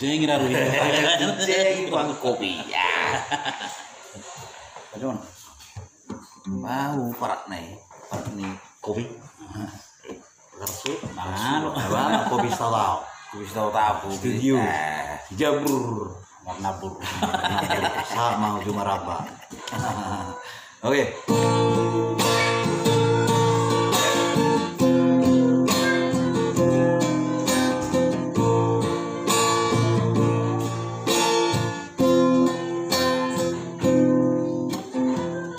Ceng ra rugi. Ceng tukang kopi. Ya. Bagaimana? Mau parak nih kopi. Langsung kopi tahu. Kopi tahu. Studio. Jabur. Nabur. Sama cuma raba. Oke.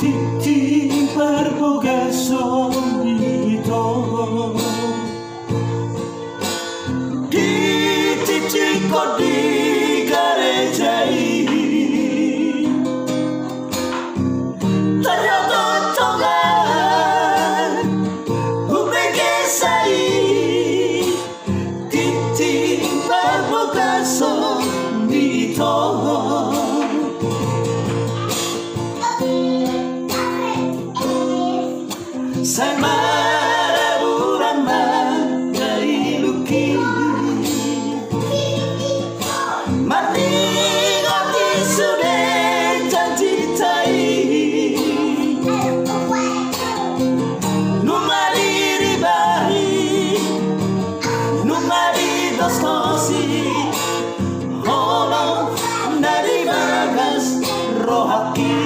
Titting parbogason itu di titik kode garejai ternyata tongan ubegesai titting parbogason itu sama rabu-rama dari luki mati ngoti sudah janji tai numari ribahi numari dostosi holong dari bagas rohaki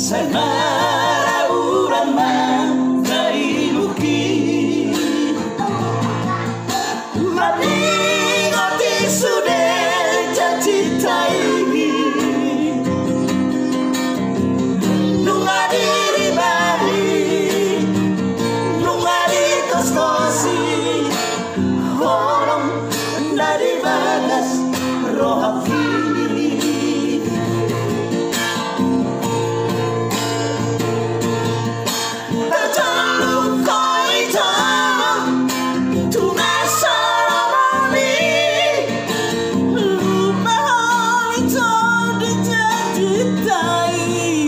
Semara urama dari luki mati ngoti sudah janji tai nunga diri bari nunga di kostosi holong dari bagas rohaki tai